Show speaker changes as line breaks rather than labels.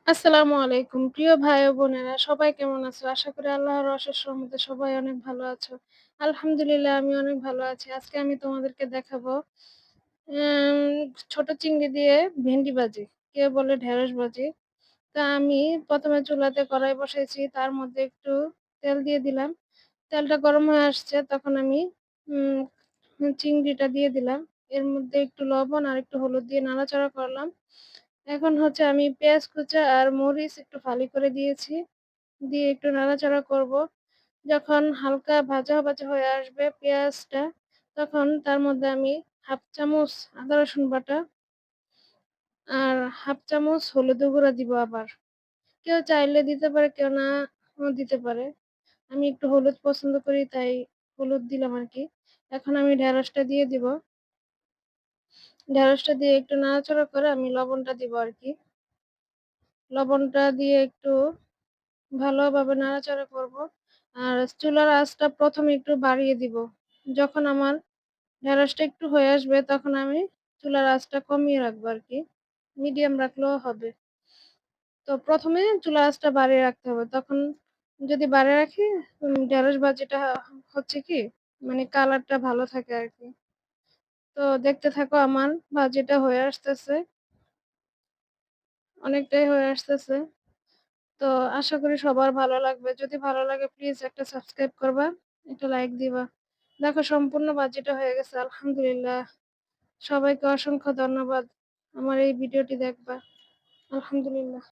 আসসালামু আলাইকুম। প্রিয় ভাই ও বোনেরা সবাই কেমন আছো? আশা করি আল্লাহর অশেষ রহমতে সবাই অনেক ভালো আছো। আলহামদুলিল্লাহ আমি অনেক ভালো আছি। আজকে আমি তোমাদেরকে দেখাবো উম ছোট চিংড়ি দিয়ে ভেন্ডি ভাজি। কেউ বলে ঢেঁড়স ভাজি। তা আমি ১ম এ চুলাতে কড়াই বসাইছি। তার মধ্যে একটু তেল দিয়ে দিলাম। তেলটা গরম হয়ে আসছে তখন আমি উম চিংড়িটা দিয়ে দিলাম। এর মধ্যে একটু লবণ আর একটু হলুদ দিয়ে নাড়াচাড়া করলাম। এখন হচ্ছে আমি পেঁয়াজ কুচা আর মরিচ একটু ফালি করে দিয়েছি। দিয়ে একটু নাড়াচাড়া করব। যখন হালকা ভাজা, ভাজা হয়ে আসবে পেঁয়াজটা, তখন তার মধ্যে আমি ১/২ চামচ আদা রসুন বাটা আর ১/২ চামচ হলুদের গুঁড়া দিব আবার। কেউ চাইলে দিতে পারে, কেউ নাও দিতে পারে। আমি একটু হলুদ পছন্দ করি তাই হলুদ দিলাম আরকি। এখন আমি ঢেঁড়সটা দিয়ে দিব। ঢেঁড়সটা দিয়ে একটু নাড়াচাড়া করে আমি লবণটা দিব আরকি। লবণটা দিয়ে একটু ভালোভাবে নাড়াচাড়া করব। আর চুলার আঁচটা ১ম এ একটু বাড়িয়ে দিব। যখন আমার ঢেঁড়সটা একটু হয়ে আসবে তখন আমি চুলার আঁচটা কমিয়ে রাখবো আরকি। মিডিয়াম রাখলেও হবে। তো ১ম এ চুলার আঁচটা বাড়িয়ে রাখতে হবে। তখন যদি বাড়িয়ে রাখি ঢেঁড়স ভাজিটা হচ্ছে কি মানে কালারটা ভালো থাকে আরকি। তো দেখতে থাকো আমার ভাজিটা হয়ে আসতেছে। অনেকটাই হয়ে আসতেছে। তো আশা করি সবার ভালো লাগবে। যদি ভালো লাগে প্লিজ একটা সাবস্ক্রাইব করবা, একটা লাইক দিবা। দেখো সম্পূর্ণ বাজিটা হয়ে গেছে আলহামদুলিল্লাহ। সবাইকে অসংখ্য ধন্যবাদ আমার এই ভিডিওটি দেখবা। আলহামদুলিল্লাহ।